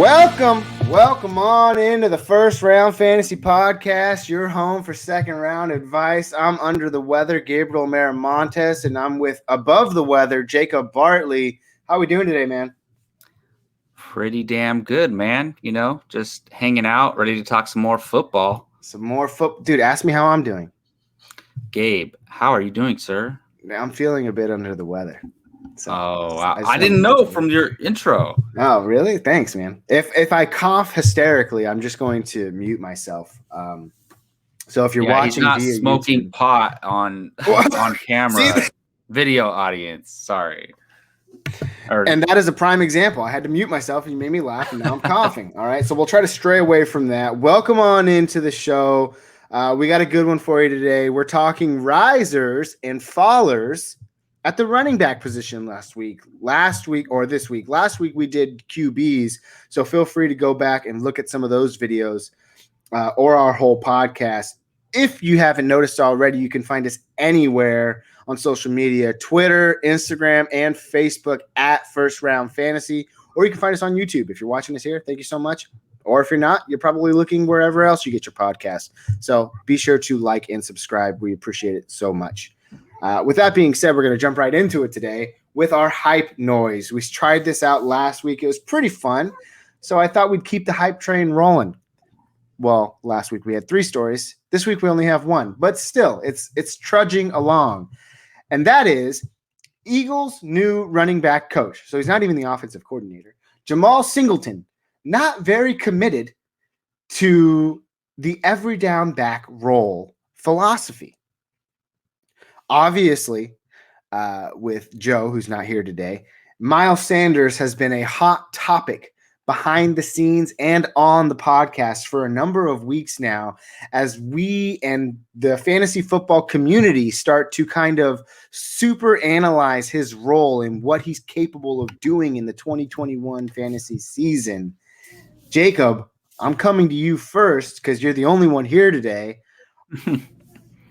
Welcome on into the First Round Fantasy Podcast, your home for second round advice. I'm under the weather, Gabriel Maramontes, and I'm with above the weather, Jacob Bartley. How are we doing today, man? Pretty damn good, man. You know, just hanging out, ready to talk some more football. Dude, ask me how I'm doing. Gabe, how are you doing, sir? I'm feeling a bit under the weather. So, I didn't know from your intro. Oh, really? Thanks, man. If I cough hysterically, I'm just going to mute myself. So if you're watching, he's not via smoking YouTube, pot on camera, video audience. Sorry. And that is a prime example. I had to mute myself, and you made me laugh, and now I'm coughing. All right, so we'll try to stray away from that. Welcome on into the show. We got a good one for you today. We're talking risers and fallers at the running back position last week or this week. Last week we did QBs, so feel free to go back and look at some of those videos or our whole podcast. If you haven't noticed already, you can find us anywhere on social media, Twitter, Instagram, and Facebook at First Round Fantasy, or you can find us on YouTube. If you're watching us here, thank you so much. Or if you're not, you're probably looking wherever else you get your podcast. So be sure to like and subscribe. We appreciate it so much. With that being said, we're going to jump right into it today with our hype noise. We tried this out last week. It was pretty fun. So I thought we'd keep the hype train rolling. Well, last week we had 3 stories. This week we only have 1. But still, it's trudging along. And that is Eagles' new running back coach. So he's not even the offensive coordinator. Jamal Singleton, not very committed to the every down back role philosophy. Obviously, with Joe, who's not here today, Miles Sanders has been a hot topic behind the scenes and on the podcast for a number of weeks now, as we and the fantasy football community start to kind of super analyze his role and what he's capable of doing in the 2021 fantasy season. Jacob, I'm coming to you first because you're the only one here today.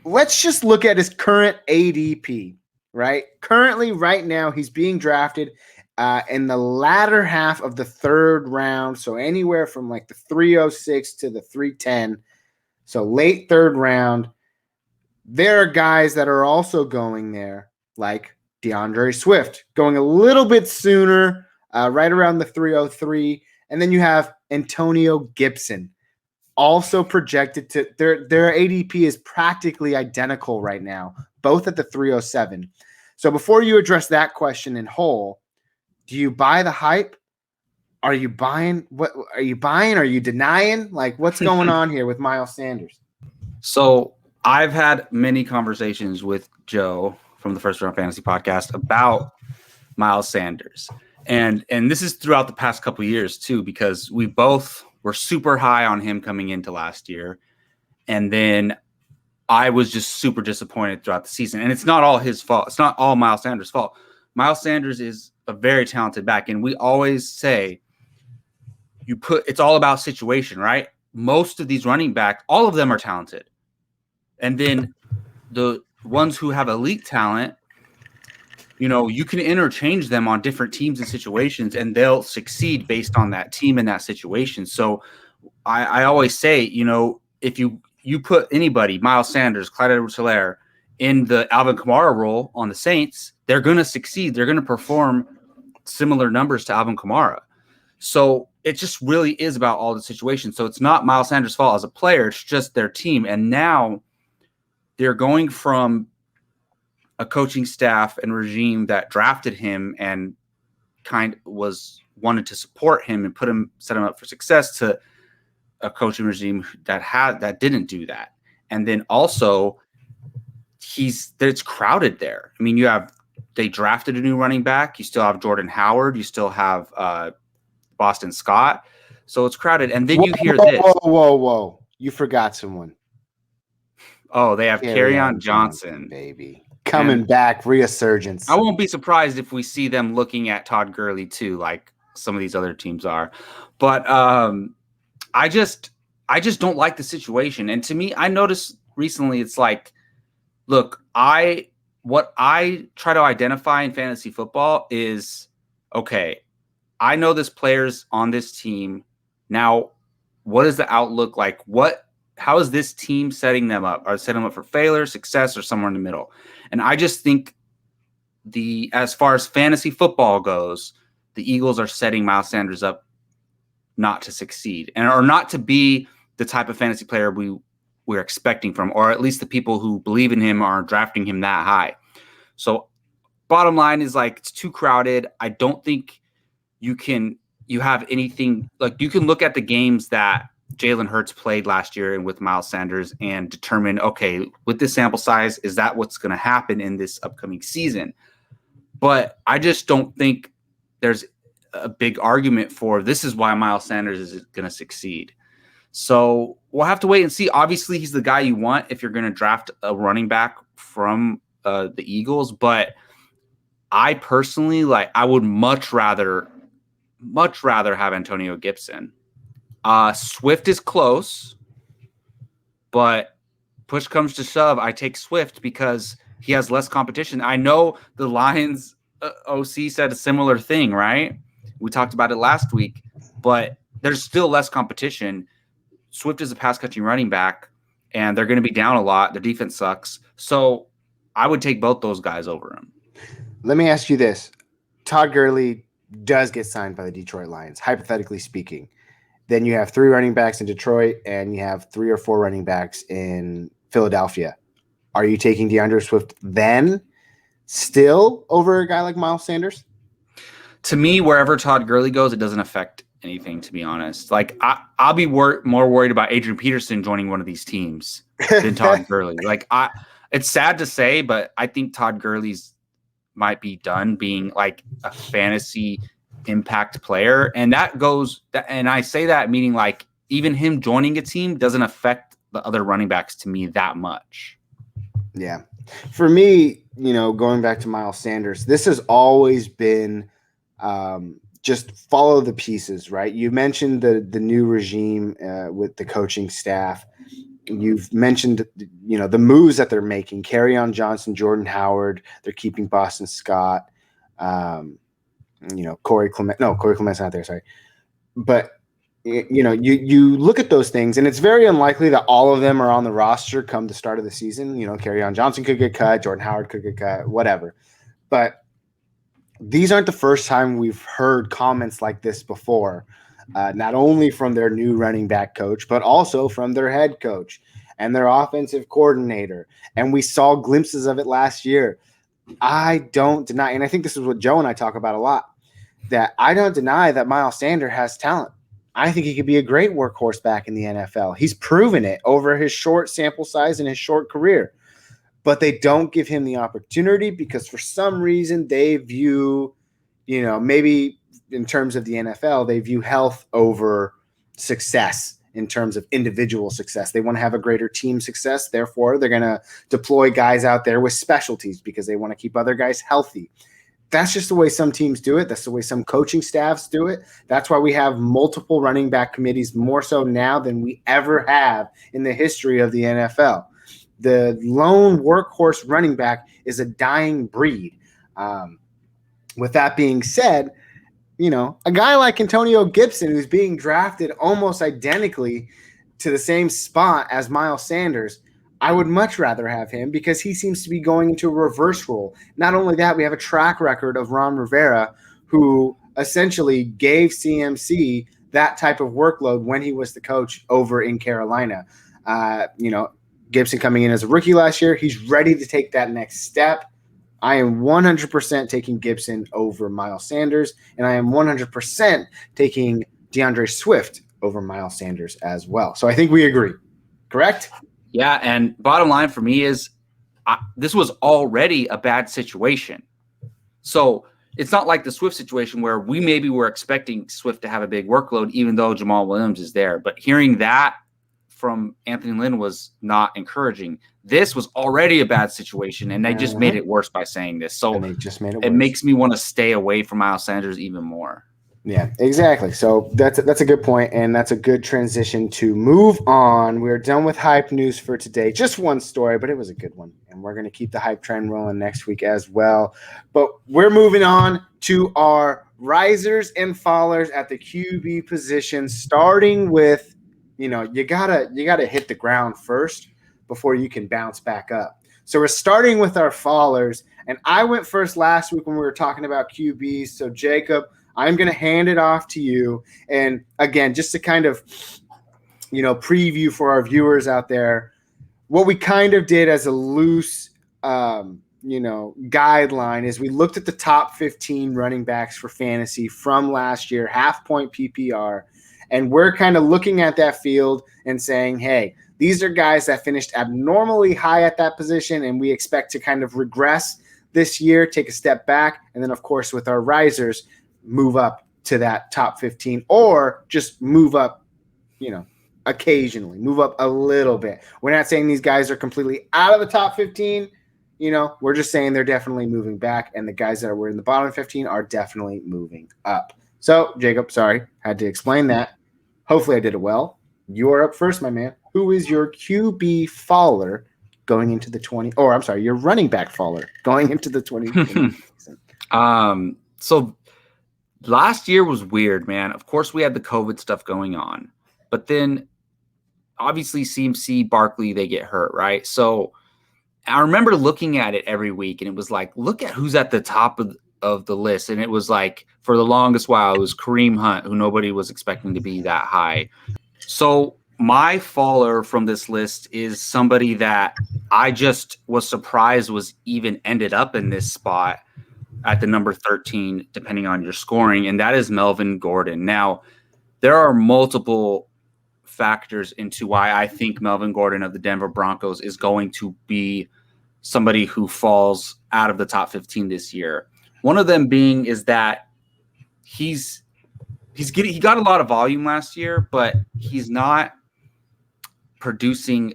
Let's just look at his current ADP, right? Currently, right now, he's being drafted in the latter half of the 3rd round, so anywhere from like the 306 to the 310, so late 3rd round. There are guys that are also going there, like DeAndre Swift, going a little bit sooner, right around the 303, and then you have Antonio Gibson, also projected to their ADP is practically identical right now, both at the 307. So before you address that question in whole, do you buy the hype? Are you buying? What are you buying? Are you denying? Like, what's going on here with Miles Sanders? So I've had many conversations with Joe from the First Round Fantasy Podcast about Miles Sanders. And this is throughout the past couple of years too, because we both were super high on him coming into last year. And then I was just super disappointed throughout the season. And it's not all his fault. It's not all Miles Sanders' fault. Miles Sanders is a very talented back. And we always say it's all about situation, right? Most of these running backs, all of them are talented. And then the ones who have elite talent, you know, you can interchange them on different teams and situations, and they'll succeed based on that team and that situation. So I always say, you know, if you put anybody, Miles Sanders, Clyde Edwards-Helaire, in the Alvin Kamara role on the Saints, they're going to succeed. They're going to perform similar numbers to Alvin Kamara. So it just really is about all the situations. So it's not Miles Sanders' fault as a player. It's just their team. And now they're going from a coaching staff and regime that drafted him and wanted to support him and set him up for success, to a coaching regime that didn't do that. And then also it's crowded there. I mean, they drafted a new running back. You still have Jordan Howard. You still have Boston Scott. So it's crowded. And then you hear this. Whoa. You forgot someone. Oh, they have Kerryon Johnson, baby. Coming back, resurgence. I won't be surprised if we see them looking at Todd Gurley too, like some of these other teams are. But I just don't like the situation. And to me, I noticed recently, it's like, look, what I try to identify in fantasy football is, okay, I know this player's on this team. Now, what is the outlook like? How is this team setting them up? Are they setting them up for failure, success, or somewhere in the middle? And I just think as far as fantasy football goes, the Eagles are setting Miles Sanders up not to succeed or not to be the type of fantasy player we're expecting from, or at least the people who believe in him are drafting him that high. So bottom line is like, it's too crowded. I don't think you have anything like you can look at the games that Jalen Hurts played last year and with Miles Sanders and determine, okay, with this sample size, is that what's going to happen in this upcoming season? But I just don't think there's a big argument for this is why Miles Sanders is going to succeed. So we'll have to wait and see. Obviously, he's the guy you want if you're going to draft a running back from the Eagles. But I personally, I would much rather have Antonio Gibson. Swift is close, but push comes to shove, I take Swift because he has less competition. I know the Lions OC said a similar thing, right? We talked about it last week, but there's still less competition. Swift is a pass-catching running back, and they're going to be down a lot. The defense sucks. So I would take both those guys over him. Let me ask you this. Todd Gurley does get signed by the Detroit Lions, hypothetically speaking. Then you have 3 running backs in Detroit, and you have 3 or 4 running backs in Philadelphia. Are you taking DeAndre Swift then still over a guy like Miles Sanders? To me, wherever Todd Gurley goes, it doesn't affect anything, to be honest. I'll be more worried about Adrian Peterson joining one of these teams than Todd Gurley. It's sad to say, but I think Todd Gurley's might be done being like a fantasy impact player. And and I say that meaning like even him joining a team doesn't affect the other running backs to me that much. Yeah. For me, going back to Miles Sanders, this has always been just follow the pieces, right? You mentioned the new regime with the coaching staff. You've mentioned, the moves that they're making. Kerryon Johnson, Jordan Howard. They're keeping Boston Scott. Corey Clement. No, Corey Clement's not there. Sorry, but you look at those things, and it's very unlikely that all of them are on the roster come the start of the season. Kerryon Johnson could get cut, Jordan Howard could get cut, whatever. But these aren't the first time we've heard comments like this before. Not only from their new running back coach, but also from their head coach and their offensive coordinator. And we saw glimpses of it last year. I don't deny, and I think this is what Joe and I talk about a lot, that I don't deny that Miles Sanders has talent. I think he could be a great workhorse back in the NFL. He's proven it over his short sample size and his short career. But they don't give him the opportunity because for some reason they view, maybe in terms of the NFL, they view health over success in terms of individual success. They want to have a greater team success. Therefore, they're going to deploy guys out there with specialties because they want to keep other guys healthy. That's just the way some teams do it. That's the way some coaching staffs do it. That's why we have multiple running back committees, more so now than we ever have in the history of the NFL. The lone workhorse running back is a dying breed. With that being said, a guy like Antonio Gibson, who's being drafted almost identically to the same spot as Miles Sanders, I would much rather have him because he seems to be going into a reverse role. Not only that, we have a track record of Ron Rivera, who essentially gave CMC that type of workload when he was the coach over in Carolina. Gibson coming in as a rookie last year, he's ready to take that next step. I am 100% taking Gibson over Miles Sanders, and I am 100% taking DeAndre Swift over Miles Sanders as well. So I think we agree, correct? Yeah, and bottom line for me is this was already a bad situation. So it's not like the Swift situation where we maybe were expecting Swift to have a big workload, even though Jamal Williams is there. But hearing that from Anthony Lynn was not encouraging. This was already a bad situation, and they just made it worse by saying this. So it makes me want to stay away from Miles Sanders even more. Yeah, exactly. So that's a good point, and that's a good transition to move on. We're done with hype news for today. Just one story, but it was a good one. and we're going to keep the hype trend rolling next week as well. But we're moving on to our risers and fallers at the QB position, starting with, you gotta hit the ground first before you can bounce back up. So we're starting with our fallers, and I went first last week when we were talking about QBs. So Jacob, I'm going to hand it off to you. And again, just to kind of, preview for our viewers out there, what we kind of did as a loose, guideline is we looked at the top 15 running backs for fantasy from last year, half point PPR, and we're kind of looking at that field and saying, hey, these are guys that finished abnormally high at that position, and we expect to kind of regress this year, take a step back, and then, of course, with our risers, move up to that top 15 or just move up, occasionally, move up a little bit. We're not saying these guys are completely out of the top 15. We're just saying they're definitely moving back, and the guys that were in the bottom 15 are definitely moving up. So, Jacob, sorry, had to explain that. Hopefully I did it well. You're up first, my man. Who is your QB faller going into the your running back faller going into the 2020 season? So last year was weird, man. Of course, we had the COVID stuff going on, but then obviously CMC, Barkley, they get hurt, right? So I remember looking at it every week, and it was like, look at who's at the top of the list. And it was like, for the longest while, it was Kareem Hunt, who nobody was expecting to be that high. So my faller from this list is somebody that I just was surprised was even ended up in this spot at the number 13, depending on your scoring, and that is Melvin Gordon. Now, there are multiple factors into why I think Melvin Gordon of the Denver Broncos is going to be somebody who falls out of the top 15 this year. One of them being is that he got a lot of volume last year, but he's not producing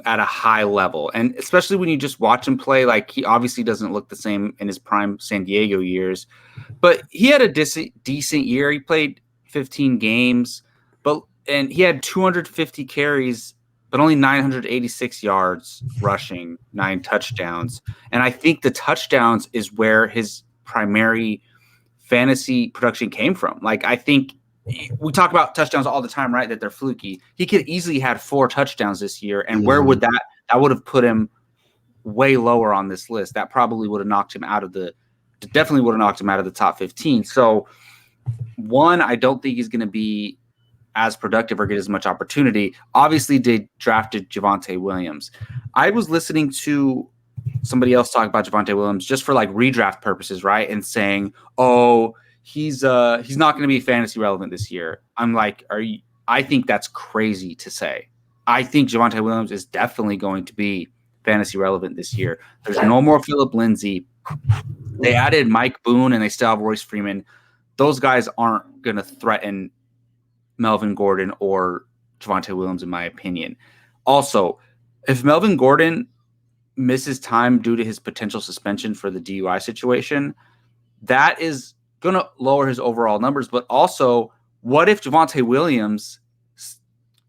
at a high level. And especially when you just watch him play, like, he obviously doesn't look the same in his prime San Diego years, but he had a decent year. He played 15 games, and he had 250 carries, but only 986 yards rushing, 9 touchdowns. And I think the touchdowns is where his primary fantasy production came from. Like, I think we talk about touchdowns all the time, right? That they're fluky. He could easily had 4 touchdowns this year. And where would that would have put him way lower on this list. That probably would have knocked him out of the top 15. So one, I don't think he's going to be as productive or get as much opportunity. Obviously, they drafted Javonte Williams. I was listening to somebody else talk about Javonte Williams just for like redraft purposes, right? And saying, oh, he's not going to be fantasy relevant this year. I'm like, I think that's crazy to say. I think Javonte Williams is definitely going to be fantasy relevant this year. There's no more Phillip Lindsay. They added Mike Boone and they still have Royce Freeman. Those guys aren't going to threaten Melvin Gordon or Javonte Williams, in my opinion. Also, if Melvin Gordon misses time due to his potential suspension for the DUI situation, that is going to lower his overall numbers. But also, what if Javonte Williams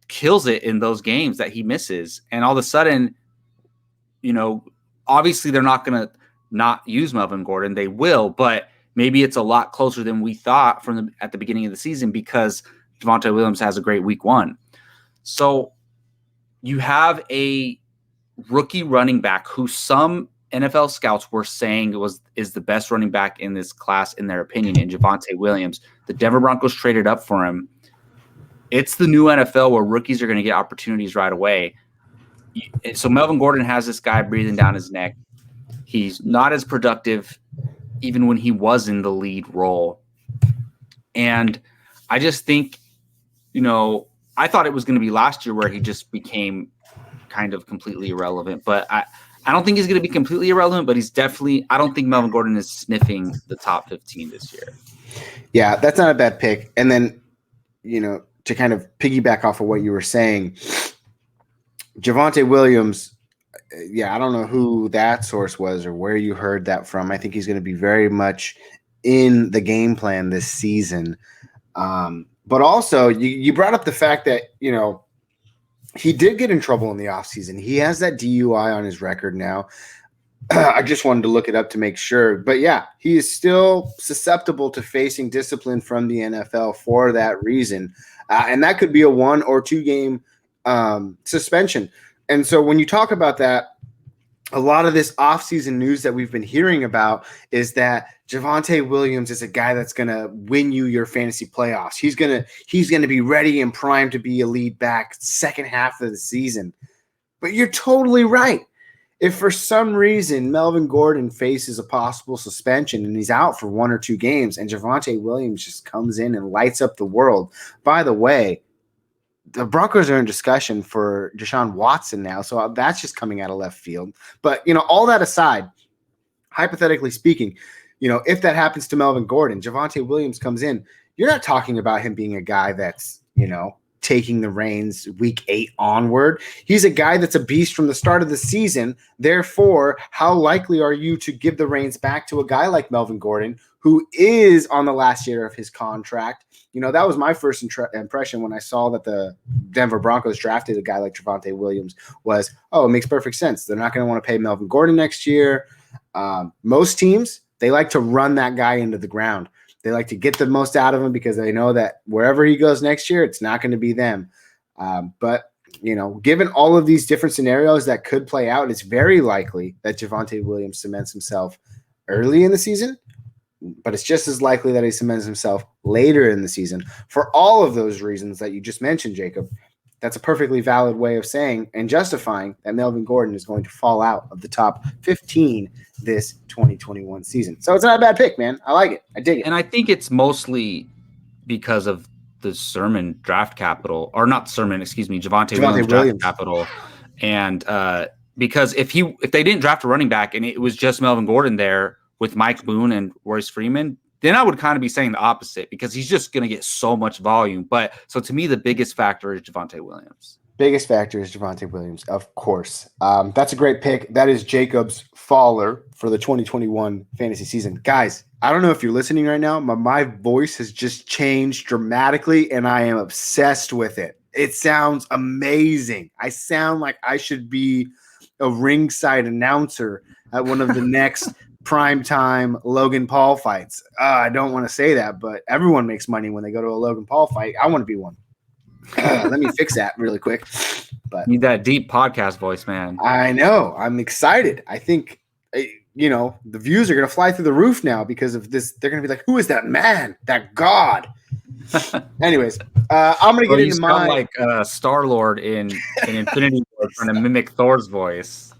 kills it in those games that he misses, and all of a sudden, obviously they're not going to not use Melvin Gordon. They will, but maybe it's a lot closer than we thought at the beginning of the season because Javonte Williams has a great week 1. So you have a rookie running back who some NFL scouts were saying is the best running back in this class, in their opinion, in Javonte Williams. The Denver Broncos traded up for him. It's the new NFL where rookies are going to get opportunities right away. So Melvin Gordon has this guy breathing down his neck. He's not as productive even when he was in the lead role. And I just think, I thought it was going to be last year where he just became kind of completely irrelevant. But I don't think he's going to be completely irrelevant, but I don't think Melvin Gordon is sniffing the top 15 this year. Yeah, that's not a bad pick. And then, to kind of piggyback off of what you were saying, Javonte Williams, I don't know who that source was or where you heard that from. I think he's going to be very much in the game plan this season. But also, you brought up the fact that, he did get in trouble in the offseason. He has that DUI on his record now. I just wanted to look it up to make sure. But yeah, he is still susceptible to facing discipline from the NFL for that reason. And that could be a 1 or 2 game suspension. And so when you talk about that, a lot of this offseason news that we've been hearing about is that Javonte Williams is a guy that's going to win you your fantasy playoffs. He's going to be ready and primed to be a lead back second half of the season. But you're totally right. If for some reason Melvin Gordon faces a possible suspension and he's out for 1 or 2 games and Javonte Williams just comes in and lights up the world, by the way, the Broncos are in discussion for Deshaun Watson now, so that's just coming out of left field. But, all that aside, hypothetically speaking, if that happens to Melvin Gordon, Javonte Williams comes in, you're not talking about him being a guy that's, taking the reins week 8 onward. He's a guy that's a beast from the start of the season. Therefore, how likely are you to give the reins back to a guy like Melvin Gordon, who is on the last year of his contract? That was my first impression when I saw that the Denver Broncos drafted a guy like Javonte Williams was, it makes perfect sense. They're not going to want to pay Melvin Gordon next year. Most teams, they like to run that guy into the ground. They like to get the most out of him because they know that wherever he goes next year, it's not going to be them. But given all of these different scenarios that could play out, it's very likely that Javonte Williams cements himself early in the season, but it's just as likely that he cements himself later in the season. For all of those reasons that you just mentioned, Jacob, that's a perfectly valid way of saying and justifying that Melvin Gordon is going to fall out of the top 15 this 2021 season. So it's not a bad pick, man. I like it. I dig it. And I think it's mostly because of the Sermon draft capital, or not Sermon, excuse me, Javonte Williams draft capital. And because if they didn't draft a running back and it was just Melvin Gordon there with Mike Boone and Royce Freeman, then I would kind of be saying the opposite because he's just going to get so much volume. But so to me, the biggest factor is Javonte Williams. Biggest factor is Javonte Williams, of course. That's a great pick. That is Jacob's faller for the 2021 fantasy season. Guys, I don't know if you're listening right now, but my voice has just changed dramatically, and I am obsessed with it. It sounds amazing. I sound like I should be a ringside announcer at one of the next primetime Logan Paul fights. I don't want to say that, but everyone makes money when they go to a Logan Paul fight. I want to be one. Let me fix that really quick. But need that deep podcast voice, man. I know. I'm excited. I think, the views are going to fly through the roof now because of this. They're going to be like, who is that man? That God? Anyways, I'm going to get into my like Star-Lord in Infinity War trying to mimic Thor's voice.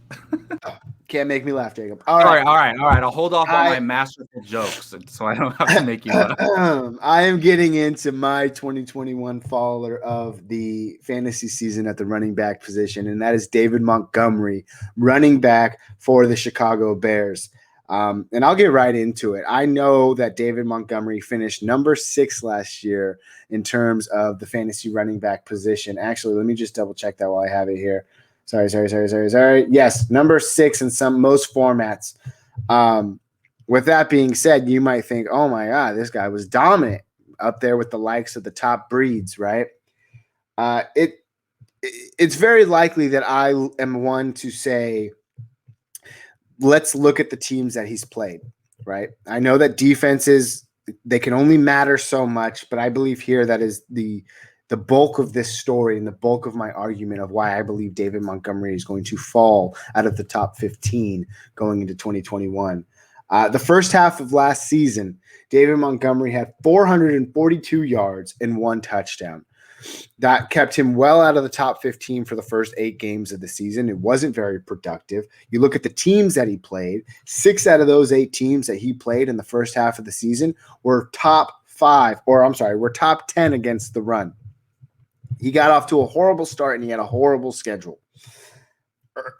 Can't make me laugh, Jacob. All right. I'll hold off on my masterful jokes so I don't have to make you laugh. I am getting into my 2021 faller of the fantasy season at the running back position, and that is David Montgomery, running back for the Chicago Bears. And I'll get right into it. I know that David Montgomery finished number 6 last year in terms of the fantasy running back position. Actually, let me just double check that while I have it here. Sorry. Yes, number 6 in most formats. With that being said, you might think, oh my God, this guy was dominant up there with the likes of the top breeds, right? It's very likely that I am one to say, let's look at the teams that he's played, right? I know that defenses, they can only matter so much, but I believe here that is the bulk of this story and the bulk of my argument of why I believe David Montgomery is going to fall out of the top 15 going into 2021. The first half of last season, David Montgomery had 442 yards and 1 touchdown. That kept him well out of the top 15 for the first 8 games of the season. It wasn't very productive. You look at the teams that he played, 6 out of those 8 teams that he played in the first half of the season were top 10 against the run. He got off to a horrible start and he had a horrible schedule.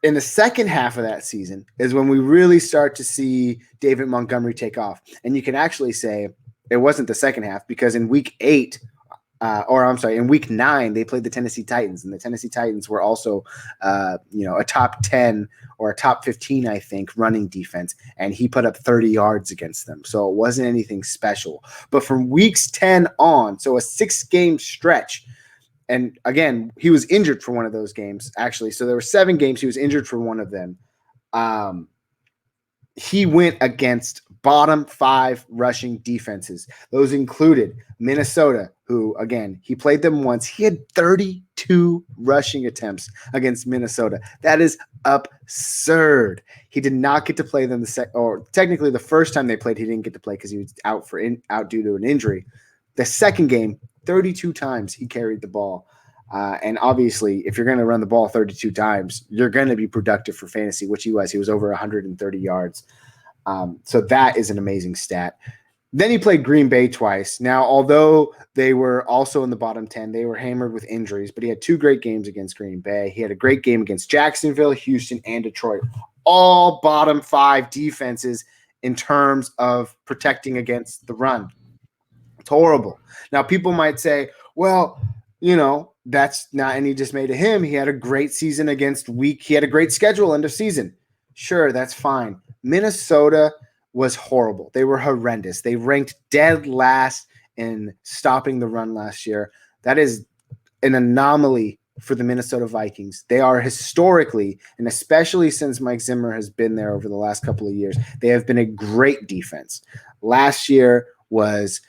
In the second half of that season is when we really start to see David Montgomery take off. And you can actually say it wasn't the second half because in week 9, they played the Tennessee Titans, and the Tennessee Titans were also, a top 10 or a top 15, I think, running defense, and he put up 30 yards against them. So it wasn't anything special. But from weeks 10 on, so a 6-game stretch, And again, he was injured for one of those games, actually. So there were 7 games. He was injured for one of them. He went against bottom 5 rushing defenses. Those included Minnesota, who, again, he played them once. He had 32 rushing attempts against Minnesota. That is absurd. He did not get to play them technically the first time they played, he didn't get to play because he was out due to an injury. The second game, 32 times he carried the ball. And obviously, if you're going to run the ball 32 times, you're going to be productive for fantasy, which he was. He was over 130 yards. So that is an amazing stat. Then he played Green Bay twice. Now, although they were also in the bottom 10, they were hammered with injuries, but he had 2 great games against Green Bay. He had a great game against Jacksonville, Houston, and Detroit. All bottom 5 defenses in terms of protecting against the run. It's horrible. Now, people might say, well, that's not any dismay to him. He had a great season he had a great schedule end of season. Sure, that's fine. Minnesota was horrible. They were horrendous. They ranked dead last in stopping the run last year. That is an anomaly for the Minnesota Vikings. They are historically, and especially since Mike Zimmer has been there over the last couple of years, they have been a great defense. Last year was,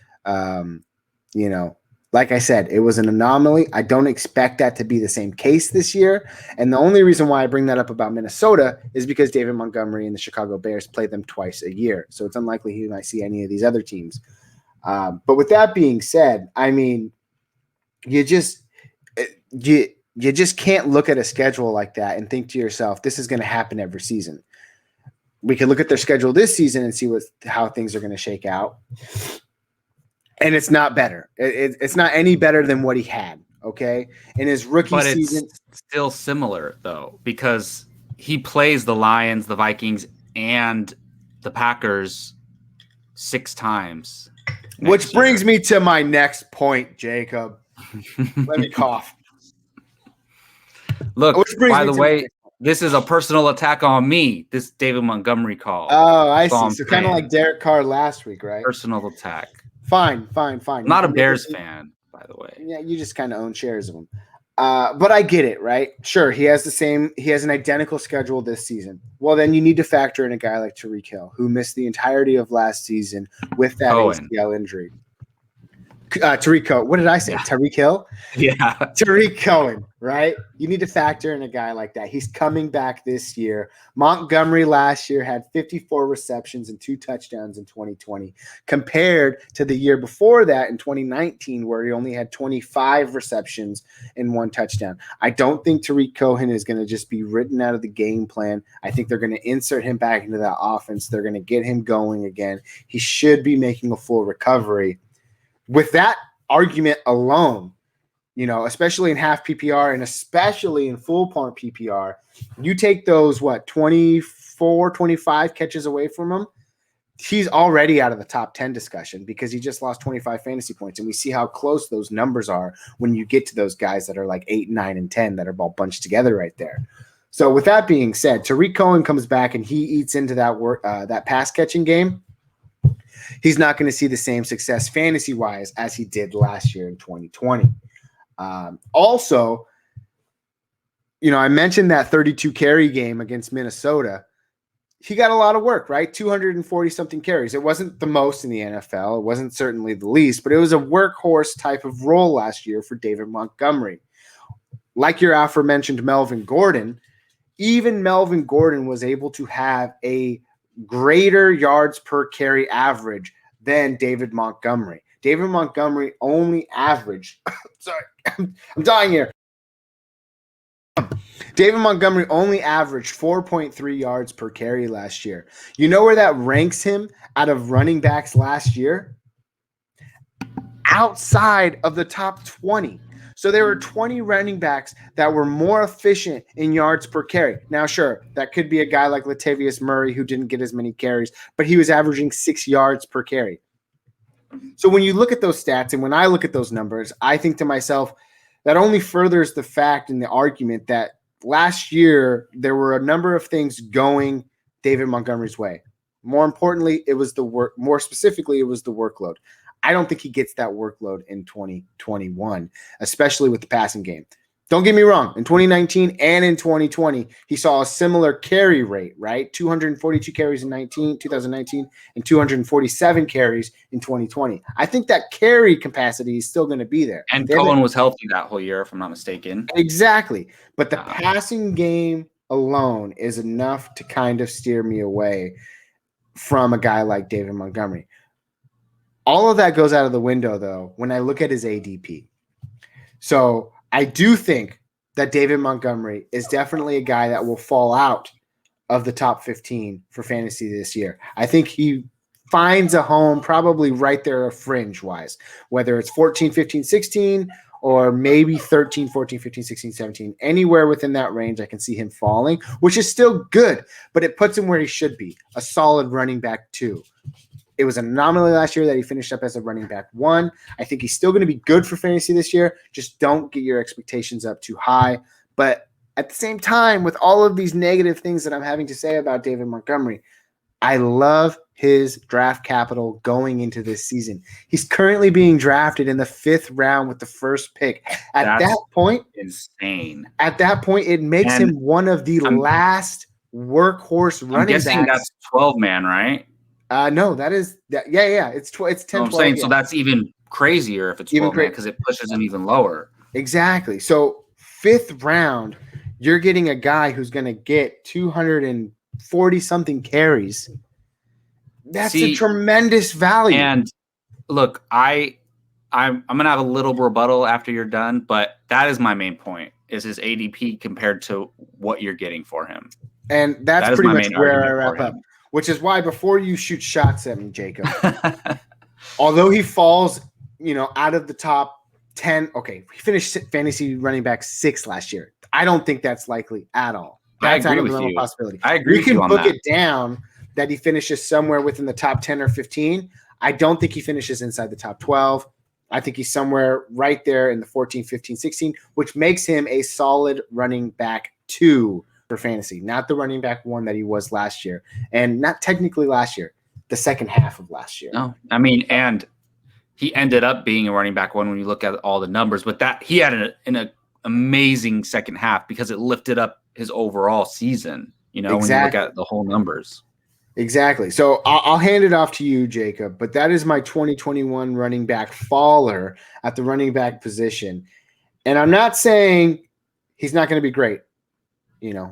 like I said, it was an anomaly. I don't expect that to be the same case this year. And the only reason why I bring that up about Minnesota is because David Montgomery and the Chicago Bears play them twice a year. So it's unlikely he might see any of these other teams. But with that being said, I mean, you just can't look at a schedule like that and think to yourself, this is going to happen every season. We can look at their schedule this season and see how things are going to shake out. And it's not better. It's not any better than what he had, okay? In his rookie season. It's still similar, though, because he plays the Lions, the Vikings, and the Packers 6 times. Which brings me to my next point, Jacob. Let me cough. Look, by the way, this is a personal attack on me, this David Montgomery call. Oh, I see. So kind of like Derek Carr last week, right? Personal attack. Fine. I'm not a Bears fan, by the way. Yeah, you just kind of own shares of them. But I get it, right? Sure, he has an identical schedule this season. Well, then you need to factor in a guy like Tyreek Hill, who missed the entirety of last season with that ACL injury. Tariq Cohen. What did I say? Yeah. Tyreek Hill? Yeah. Tariq Cohen, right? You need to factor in a guy like that. He's coming back this year. Montgomery last year had 54 receptions and 2 touchdowns in 2020 compared to the year before that in 2019 where he only had 25 receptions and 1 touchdown. I don't think Tariq Cohen is going to just be written out of the game plan. I think they're going to insert him back into that offense. They're going to get him going again. He should be making a full recovery. With that argument alone, especially in half PPR and especially in full point PPR, you take those, 24, 25 catches away from him, he's already out of the top 10 discussion because he just lost 25 fantasy points. And we see how close those numbers are when you get to those guys that are like 8, 9, and 10 that are all bunched together right there. So with that being said, Tariq Cohen comes back and he eats into that pass catching game. He's not going to see the same success fantasy-wise as he did last year in 2020. Also, I mentioned that 32 carry game against Minnesota. He got a lot of work, right? 240-something carries. It wasn't the most in the NFL. It wasn't certainly the least, but it was a workhorse type of role last year for David Montgomery. Like your aforementioned Melvin Gordon, even Melvin Gordon was able to have a greater yards per carry average than David Montgomery. David Montgomery only averaged sorry, I'm dying here. David Montgomery only averaged 4.3 yards per carry last year. You know where that ranks him out of running backs last year? Outside of the top 20. So there were 20 running backs that were more efficient in yards per carry. Now, sure, that could be a guy like Latavius Murray who didn't get as many carries, but he was averaging 6 yards per carry. So when you look at those stats and when I look at those numbers, I think to myself, that only furthers the fact and the argument that last year there were a number of things going David Montgomery's way. More importantly, it was the work. More specifically, it was the workload. I don't think he gets that workload in 2021, especially with the passing game. Don't get me wrong. In 2019 and in 2020, he saw a similar carry rate, right? 242 carries in 2019 and 247 carries in 2020. I think that carry capacity is still going to be there. And Cohen was healthy that whole year, if I'm not mistaken. Exactly. But the passing game alone is enough to kind of steer me away from a guy like David Montgomery. All of that goes out of the window, though, when I look at his ADP. So I do think that David Montgomery is definitely a guy that will fall out of the top 15 for fantasy this year. I think he finds a home probably right there fringe-wise, whether it's 14, 15, 16, or maybe 13, 14, 15, 16, 17. Anywhere within that range, I can see him falling, which is still good, but it puts him where he should be, a solid running back 2. It was an anomaly last year that he finished up as a running back 1. I think he's still going to be good for fantasy this year. Just don't get your expectations up too high. But at the same time, with all of these negative things that I'm having to say about David Montgomery, I love his draft capital going into this season. He's currently being drafted in the 5th round with the first pick. That's that point, insane. At that point, it makes him one of the last workhorse running backs. I'm guessing that's 12-man, right? No, that is that. Yeah. It's 10. I'm 12, saying so that's even crazier if it's 12-man because it pushes him even lower. Exactly. So 5th round, you're getting a guy who's going to get 240 something carries. That's a tremendous value. And look, I'm going to have a little rebuttal after you're done, but that is my main point: is his ADP compared to what you're getting for him. And that's pretty much where I wrap up. Which is why before you shoot shots at me, Jacob, although he falls, out of the top 10, okay, he finished fantasy running back 6 last year. I don't think that's likely at all. That's I agree with you. Possibility. I agree with you on that. We can book it down that he finishes somewhere within the top 10 or 15. I don't think he finishes inside the top 12. I think he's somewhere right there in the 14, 15, 16, which makes him a solid running back 2 for fantasy, not the running back 1 that he was last year, and not technically last year, the second half of last year. No, I mean, and he ended up being a running back 1 when you look at all the numbers, but that he had an amazing second half because it lifted up his overall season, when you look at the whole numbers. Exactly. So I'll hand it off to you, Jacob, but that is my 2021 running back faller at the running back position. And I'm not saying he's not going to be great.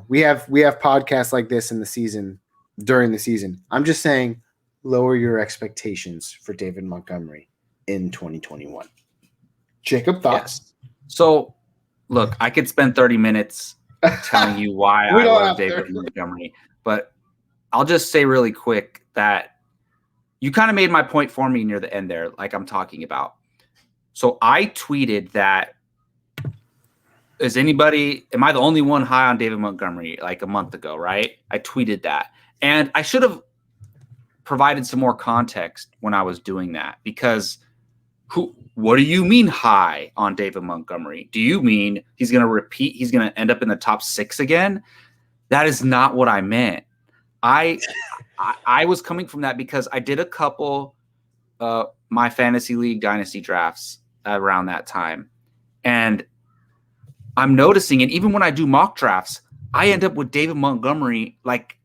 We have podcasts like this in the season, during the season. I'm just saying lower your expectations for David Montgomery in 2021. Jacob, thoughts? Yes. So, look, I could spend 30 minutes telling you why I love David Montgomery, but I'll just say really quick that you kind of made my point for me near the end there, like I'm talking about. So I tweeted that, am I the only one high on David Montgomery like a month ago, right? I tweeted that. And I should have provided some more context when I was doing that because what do you mean high on David Montgomery? Do you mean he's going to repeat? He's going to end up in the top 6 again? That is not what I meant. I was coming from that because I did a couple my fantasy league dynasty drafts around that time. And I'm noticing, and even when I do mock drafts, I end up with David Montgomery like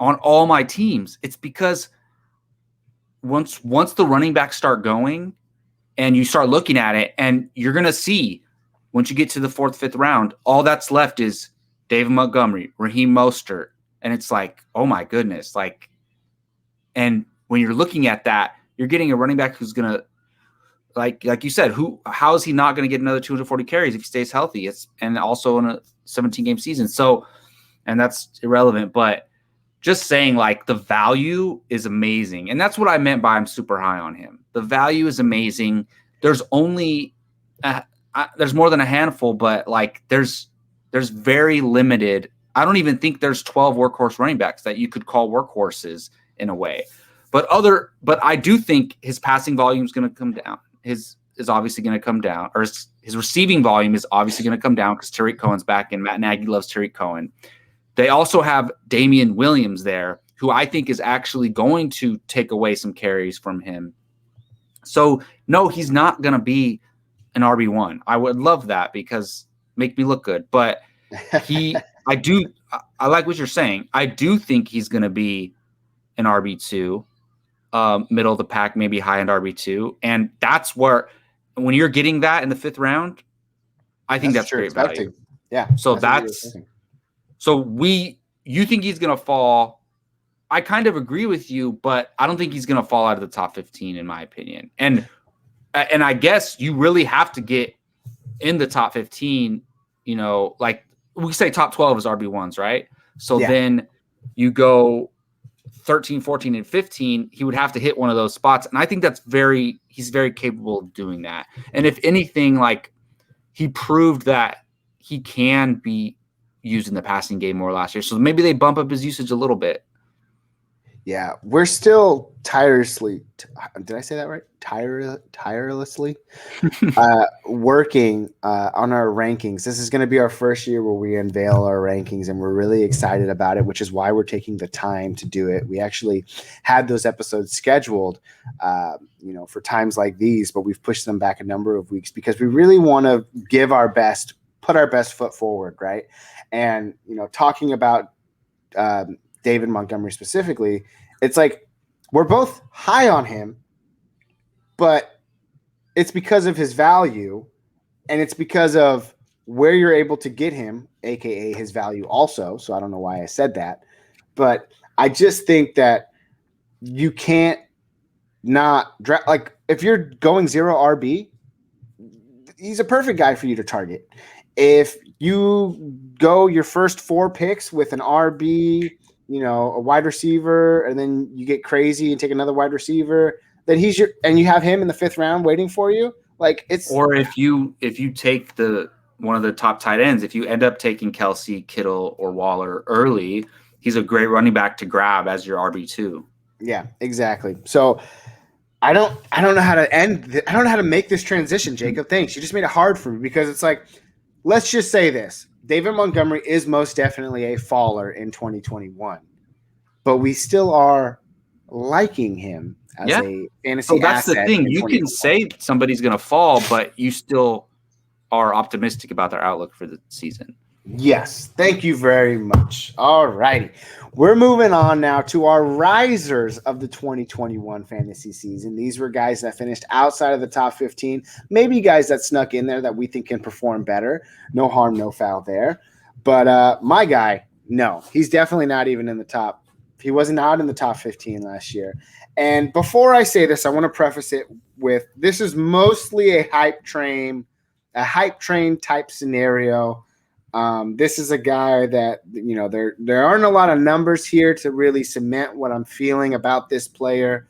on all my teams. It's because once the running backs start going and you start looking at it, and you're going to see once you get to the 4th, 5th round, all that's left is David Montgomery, Raheem Mostert. And it's like, oh my goodness. And when you're looking at that, you're getting a running back who's going to, like you said, how is he not going to get another 240 carries if he stays healthy? And also in a 17-game season. So, and that's irrelevant, but just saying like the value is amazing. And that's what I meant by I'm super high on him. The value is amazing. There's only, there's more than a handful, but like there's very limited. I don't even think there's 12 workhorse running backs that you could call workhorses in a way. But I do think his passing volume is going to come down. His is obviously going to come down, or his receiving volume is obviously going to come down because Tariq Cohen's back, and Matt Nagy loves Tariq Cohen. They also have Damian Williams there, who I think is actually going to take away some carries from him. So no, he's not going to be an RB1. I would love that because make me look good. But I like what you're saying. I do think he's going to be an RB2, middle of the pack, maybe high end RB2. And that's where, when you're getting that in the 5th round, I think that's great value. Yeah. So you think he's going to fall. I kind of agree with you, but I don't think he's going to fall out of the top 15 in my opinion. And I guess you really have to get in the top 15, like we say top 12 is RB1s, right? So then you go 13, 14, and 15, he would have to hit one of those spots. And I think he's very capable of doing that. And if anything, like he proved that he can be used in the passing game more last year. So maybe they bump up his usage a little bit. Yeah, we're still tirelessly, did I say that right? Tirelessly working on our rankings. This is going to be our first year where we unveil our rankings, and we're really excited about it, which is why we're taking the time to do it. We actually had those episodes scheduled, for times like these, but we've pushed them back a number of weeks because we really want to give our best, put our best foot forward, right? And, talking about David Montgomery specifically, it's like we're both high on him, but it's because of his value and it's because of where you're able to get him, aka his value also. So I don't know why I said that, but I just think that you can't not draft. Like if you're going 0 RB, he's a perfect guy for you to target. If you go your first 4 picks with an RB, a wide receiver, and then you get crazy and take another wide receiver, then and you have him in the 5th round waiting for you. Like or if you take one of the top tight ends, if you end up taking Kelsey, Kittle, or Waller early, he's a great running back to grab as your RB2. Yeah, exactly. So I don't know how to I don't know how to make this transition, Jacob. Thanks. You just made it hard for me because it's like, let's just say this. David Montgomery is most definitely a faller in 2021, but we still are liking him as a fantasy asset. So that's the thing. You can say somebody's going to fall, but you still are optimistic about their outlook for the season. Yes. Thank you very much. All righty. We're moving on now to our risers of the 2021 fantasy season. These were guys that finished outside of the top 15, maybe guys that snuck in there that we think can perform better. No harm, no foul there. But my guy, no, he's definitely not even in the top. He was not in the top 15 last year. And before I say this, I want to preface it with this is mostly a hype train type scenario. This is a guy that, there aren't a lot of numbers here to really cement what I'm feeling about this player,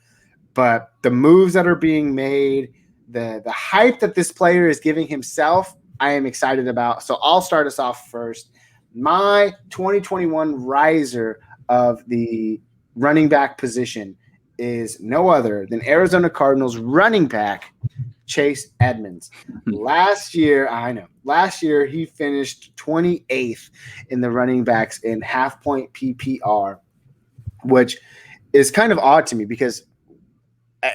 but the moves that are being made, the hype that this player is giving himself, I am excited about. So I'll start us off first. My 2021 riser of the running back position is no other than Arizona Cardinals running back Chase Edmonds. Last year he finished 28th in the running backs in half-point PPR, which is kind of odd to me because,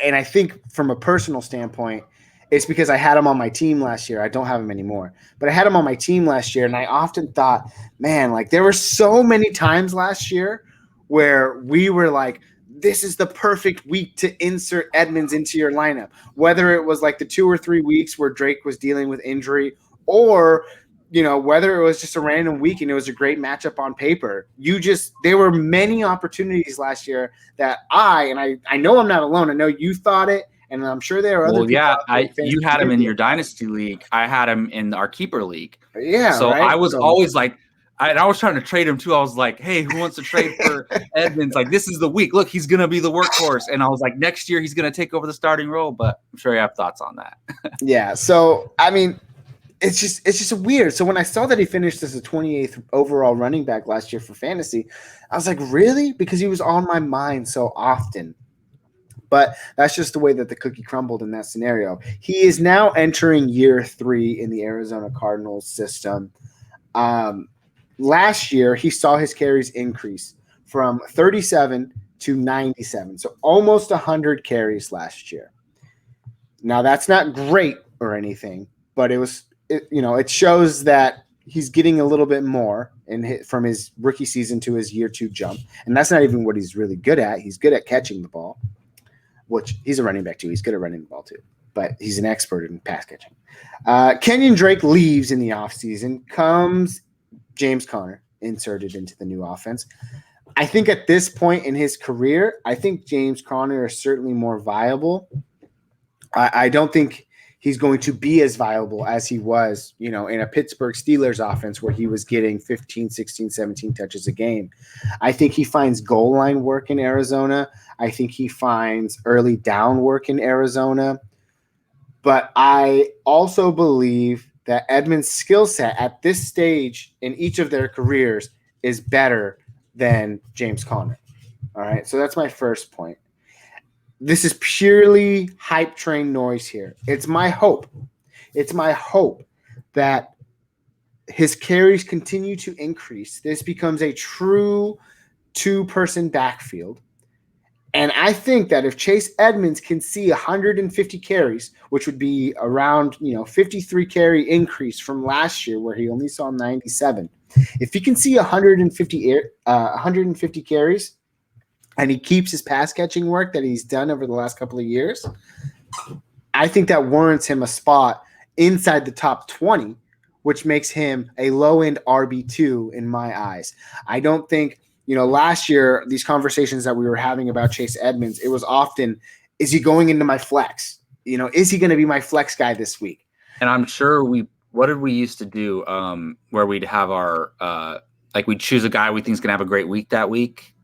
and I think from a personal standpoint, it's because I had him on my team last year. I don't have him anymore, but I had him on my team last year, and I often thought, man, like there were so many times last year where we were like, this is the perfect week to insert Edmonds into your lineup, whether it was like the 2 or 3 weeks where Drake was dealing with injury or, whether it was just a random week and it was a great matchup on paper. There were many opportunities last year that I know I'm not alone. I know you thought it, and I'm sure there are other people. Yeah, you had him in your dynasty league. I had him in our keeper league. Yeah. So right? I was always like, I was trying to trade him too. I was like, hey, who wants to trade for Edmonds? Like, this is the week. Look, he's going to be the workhorse. And I was like, next year he's going to take over the starting role. But I'm sure you have thoughts on that. Yeah. So, I mean, it's just weird. So when I saw that he finished as a 28th overall running back last year for fantasy, I was like, really? Because he was on my mind so often. But that's just the way that the cookie crumbled in that scenario. He is now entering year 3 in the Arizona Cardinals system. Last year, he saw his carries increase from 37 to 97, so almost 100 carries last year. Now that's not great or anything, but it shows that he's getting a little bit more from his rookie season to his year 2 jump. And that's not even what he's really good at. He's good at catching the ball, which he's a running back too. He's good at running the ball too, but he's an expert in pass catching. Kenyon Drake leaves in the offseason. Comes James Conner inserted into the new offense. I think at this point in his career, I think James Conner is certainly more viable. I don't think he's going to be as viable as he was, in a Pittsburgh Steelers offense where he was getting 15, 16, 17 touches a game. I think he finds goal line work in Arizona. I think he finds early down work in Arizona. But I also believe that Edmonds' skill set at this stage in each of their careers is better than James Conner. All right, so that's my first point. This is purely hype train noise here. It's my hope. It's my hope that his carries continue to increase. This becomes a true two-person backfield. And I think that if Chase Edmonds can see 150 carries, which would be around 53 carry increase from last year where he only saw 97, if he can see 150 carries and he keeps his pass catching work that he's done over the last couple of years, I think that warrants him a spot inside the top 20, which makes him a low-end RB2 in my eyes. I don't think last year, these conversations that we were having about Chase Edmonds, it was often, is he going into my flex? Is he going to be my flex guy this week? And I'm sure what did we used to do where we'd have our, we'd choose a guy we think is going to have a great week that week?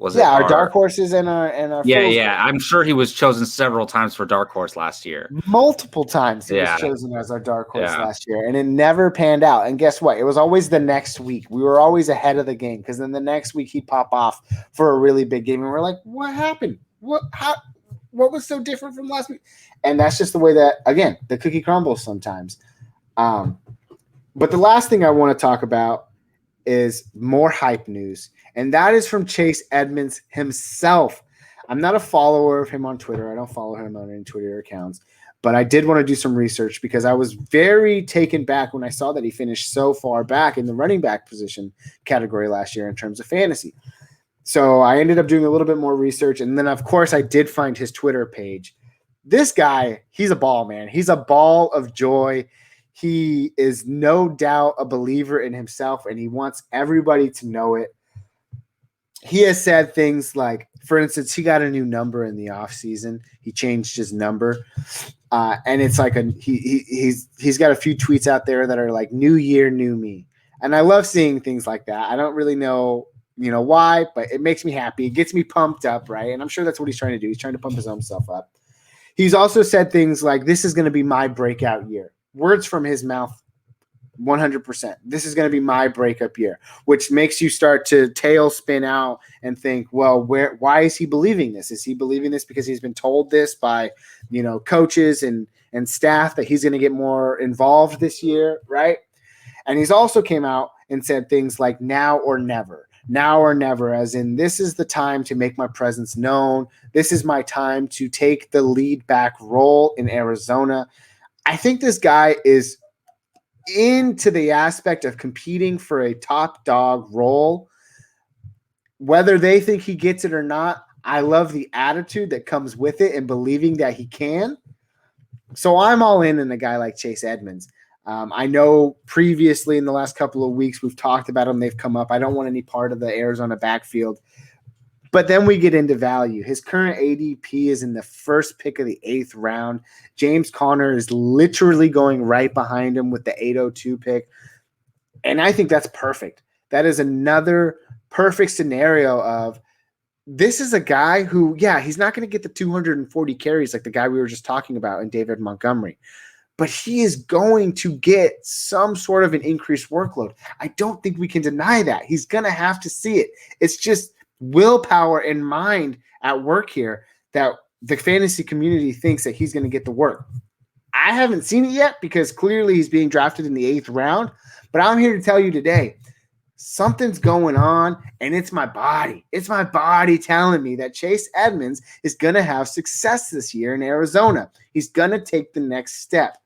Our dark horses and our yeah. I'm sure he was chosen several times for dark horse last year. Multiple times he was chosen as our dark horse last year, and it never panned out. And guess what? It was always the next week. We were always ahead of the game because then the next week he'd pop off for a really big game, and we're like, "What happened? What was so different from last week?" And that's just the way that, again, the cookie crumbles sometimes. But the last thing I want to talk about is more hype news, and that is from Chase Edmonds himself. I'm not a follower of him on Twitter. I don't follow him on any Twitter accounts, but I did want to do some research because I was very taken back when I saw that he finished so far back in the running back position category last year in terms of fantasy. So I ended up doing a little bit more research, and then, of course, I did find his Twitter page. This guy, he's a ball, man. He's a ball of joy. He is no doubt a believer in himself, and he wants everybody to know it. He has said things like, for instance, he got a new number in the offseason. He changed his number. And it's like he's got a few tweets out there that are like, new year, new me. And I love seeing things like that. I don't really know, why, but it makes me happy. It gets me pumped up, right? And I'm sure that's what he's trying to do. He's trying to pump his own self up. He's also said things like, this is going to be my breakout year. Words from his mouth, 100%. This is going to be my breakup year, which makes you start to tail spin out and think, well, why is he believing this? Is he believing this because he's been told this by, coaches and staff that he's going to get more involved this year, right? And he's also came out and said things like now or never, as in this is the time to make my presence known. This is my time to take the lead back role in Arizona. I think this guy is into the aspect of competing for a top dog role. Whether they think he gets it or not, I love the attitude that comes with it and believing that he can. So I'm all in a guy like Chase Edmonds. I know previously in the last couple of weeks we've talked about him. They've come up. I don't want any part of the Arizona backfield. But then we get into value. His current ADP is in the first pick of the 8th round. James Conner is literally going right behind him with the 802 pick. And I think that's perfect. That is another perfect scenario of this is a guy who, he's not going to get the 240 carries like the guy we were just talking about in David Montgomery. But he is going to get some sort of an increased workload. I don't think we can deny that. He's going to have to see it. It's just willpower and mind at work here that the fantasy community thinks that he's going to get the work. I haven't seen it yet because clearly he's being drafted in the 8th round, but I'm here to tell you today, something's going on, and it's my body. It's my body telling me that Chase Edmonds is going to have success this year in Arizona. He's going to take the next step.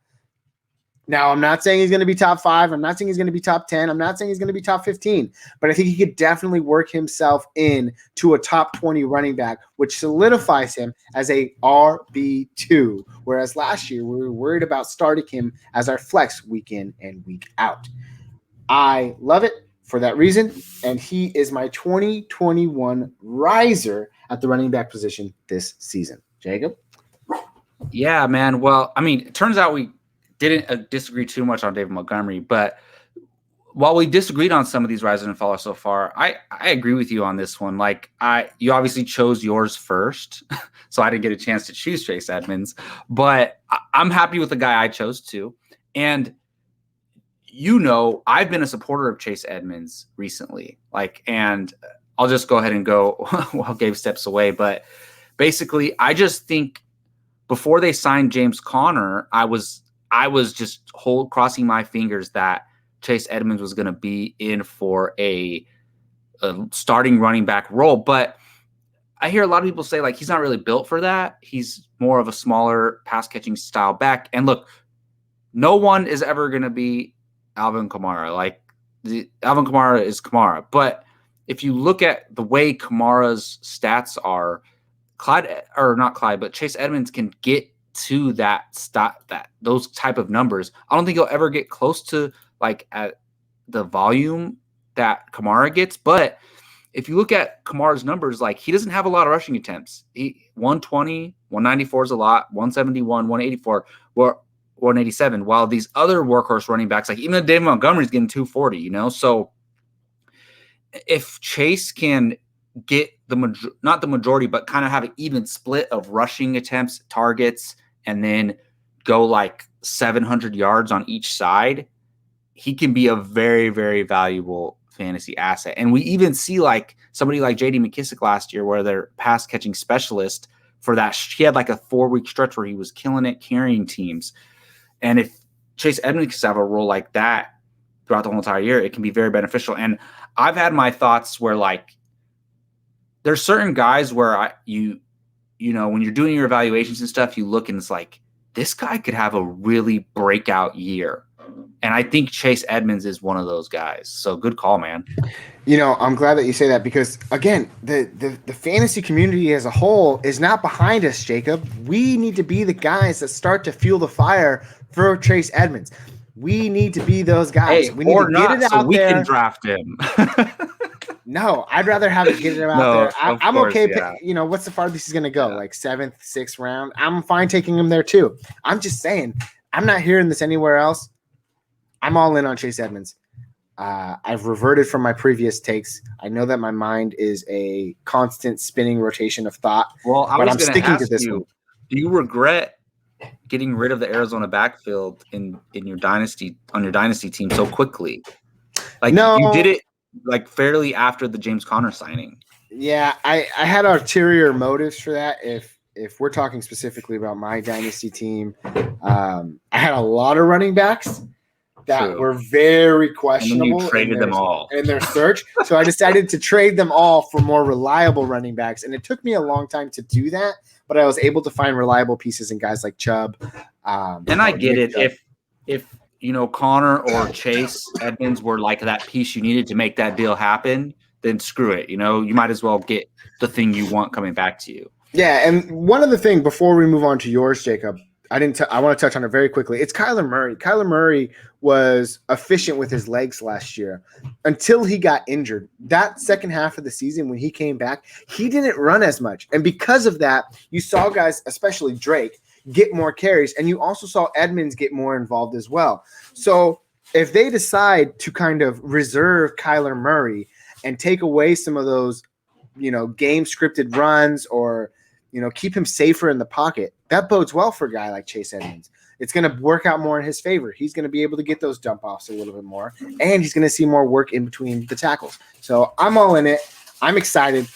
Now, I'm not saying he's going to be top 5. I'm not saying he's going to be top 10. I'm not saying he's going to be top 15. But I think he could definitely work himself in to a top 20 running back, which solidifies him as a RB2. Whereas last year, we were worried about starting him as our flex week in and week out. I love it for that reason. And he is my 2021 riser at the running back position this season. Jacob? Yeah, man. Well, I mean, it turns out we didn't disagree too much on David Montgomery, but while we disagreed on some of these risers and fallers so far, I agree with you on this one. Like you obviously chose yours first, so I didn't get a chance to choose Chase Edmonds, but I'm happy with the guy I chose too. And I've been a supporter of Chase Edmonds recently, and I'll just go ahead and go while Gabe steps away. But basically, I just think before they signed James Conner, I was just crossing my fingers that Chase Edmonds was going to be in for a starting running back role. But I hear a lot of people say, he's not really built for that. He's more of a smaller pass-catching style back. And look, no one is ever going to be Alvin Kamara. Alvin Kamara is Kamara. But if you look at the way Kamara's stats are, Chase Edmonds can get to those type of numbers. I don't think he'll ever get close to at the volume that Kamara gets. But if you look at Kamara's numbers, he doesn't have a lot of rushing attempts. 120, 194 is a lot, 171, 184, 187. While these other workhorse running backs, even David Montgomery's getting 240, So if Chase can get not the majority, but kind of have an even split of rushing attempts, targets, and then go 700 yards on each side, he can be a very, very valuable fantasy asset. And we even see somebody like J.D. McKissick last year, where their pass catching specialist for that, he had a 4-week stretch where he was killing it, carrying teams. And if Chase Edmonds can have a role like that throughout the whole entire year, it can be very beneficial. And I've had my thoughts where there's certain guys where when you're doing your evaluations and stuff, you look and it's this guy could have a really breakout year. And I think Chase Edmonds is one of those guys. So good call, man. I'm glad that you say that because, again, the fantasy community as a whole is not behind us, Jacob. We need to be the guys that start to fuel the fire for Chase Edmonds. We need to be those guys. Hey, we need to get it out we there. Can draft him. No, I'd rather have it get it out there. I'm course, okay. Yeah. What's the farthest he's going to go? 7th, 6th round. I'm fine taking him there too. I'm just saying, I'm not hearing this anywhere else. I'm all in on Chase Edmonds. I've reverted from my previous takes. I know that my mind is a constant spinning rotation of thought. Well, I'm sticking to this one. Do you regret getting rid of the Arizona backfield in your dynasty team so quickly? No, you did it fairly after the James Conner signing. Yeah, I had ulterior motives for that. If we're talking specifically about my dynasty team, I had a lot of running backs that were very questionable. And then you traded them all in their search. So I decided to trade them all for more reliable running backs. And it took me a long time to do that, but I was able to find reliable pieces in guys like Chubb. And I get it. Chubb. If Connor or Chase Edmonds were that piece you needed to make that deal happen, then screw it. You might as well get the thing you want coming back to you. Yeah. And one other thing before we move on to yours, Jacob, I want to touch on it very quickly. It's Kyler Murray. Kyler Murray was efficient with his legs last year until he got injured. That second half of the season when he came back, he didn't run as much. And because of that, you saw guys, especially Drake, get more carries. And you also saw Edmonds get more involved as well. So if they decide to kind of reserve Kyler Murray and take away some of those, game scripted runs or, keep him safer in the pocket, that bodes well for a guy like Chase Edmonds. It's going to work out more in his favor. He's going to be able to get those dump offs a little bit more, and he's going to see more work in between the tackles. So I'm all in it. I'm excited.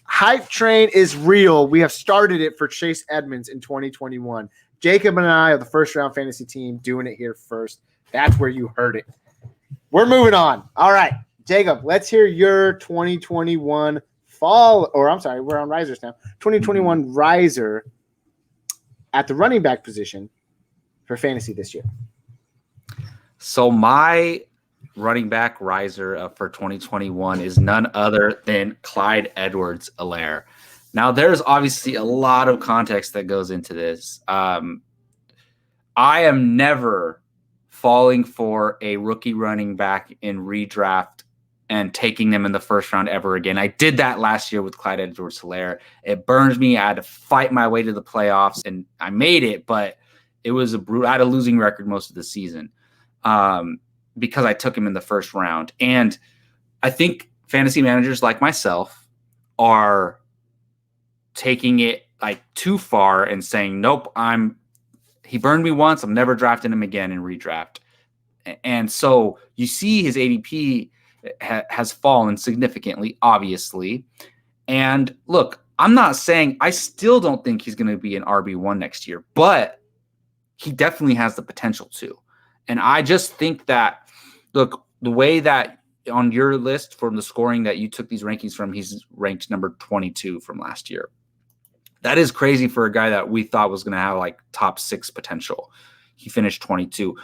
Hype train is real. We have started it for Chase Edmonds in 2021. Jacob and I are the first round fantasy team doing it here first. That's where you heard it. We're moving on. All right. Jacob, let's hear your 2021 fall, or I'm sorry, we're on risers now. 2021 riser at the running back position for fantasy this year. So my running back riser for 2021 is none other than Clyde Edwards-Helaire. Now, there's obviously a lot of context that goes into this. I am never falling for a rookie running back in redraft and taking them in the first round ever again. I did that last year with Clyde Edwards-Helaire. It burns me. I had to fight my way to the playoffs, and I made it, but it was I had a losing record most of the season because I took him in the first round. And I think fantasy managers like myself are taking it like too far and saying, nope, he burned me once. I'm never drafting him again in redraft. And so you see his ADP has fallen significantly, obviously. And look, I'm not saying I still don't think he's going to be an RB1 next year, but he definitely has the potential to. And I just think that, look, the way that on your list from the scoring that you took these rankings from, he's ranked number 22 from last year. That is crazy for a guy that we thought was going to have like top 6 potential. He finished 22.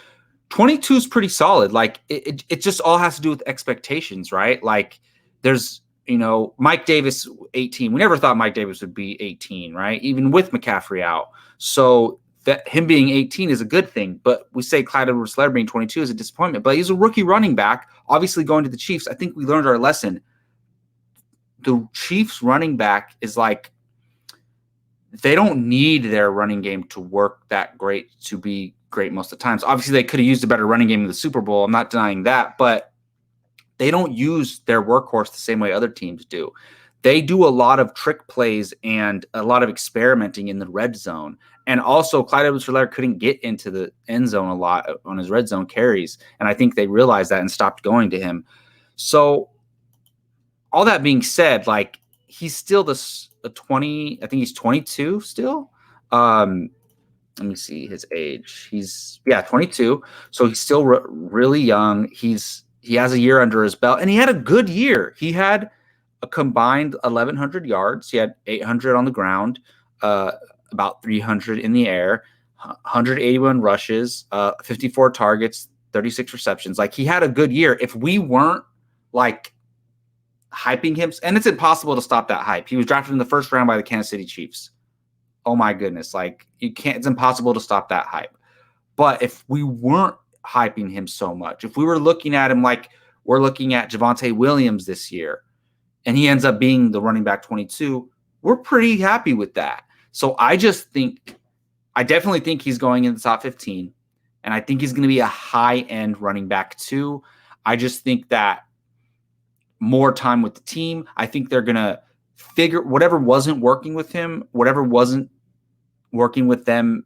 22 is pretty solid. Like it just all has to do with expectations, right? Like there's, Mike Davis, 18. We never thought Mike Davis would be 18, right? Even with McCaffrey out. So that him being 18 is a good thing, but we say Clyde Edwards-Helaire being 22 is a disappointment. But he's a rookie running back, obviously going to the Chiefs. I think we learned our lesson. The Chiefs running back is like, they don't need their running game to work that great to be great most of the times. Obviously, they could have used a better running game in the Super Bowl. I'm not denying that, but they don't use their workhorse the same way other teams do. They do a lot of trick plays and a lot of experimenting in the red zone. And also, Clyde Edwards-Helaire couldn't get into the end zone a lot on his red zone carries. And I think they realized that and stopped going to him. So all that being said, like he's still a 20, I think he's 22 still. Let me see his age. He's 22. So he's still really young. He has a year under his belt and he had a good year. He had a combined 1,100 yards. He had 800 on the ground, about 300 in the air, 181 rushes, 54 targets, 36 receptions. Like he had a good year. If we weren't like hyping him, and it's impossible to stop that hype. He was drafted in the first round by the Kansas City Chiefs. Oh my goodness. Like it's impossible to stop that hype. But if we weren't hyping him so much, if we were looking at him like we're looking at Javonte Williams this year, and he ends up being the running back 22, we're pretty happy with that. So I definitely think he's going in the top 15, and I think he's going to be a high-end running back too. I just think that more time with the team, I think they're going to figure whatever wasn't working with him, whatever wasn't working with them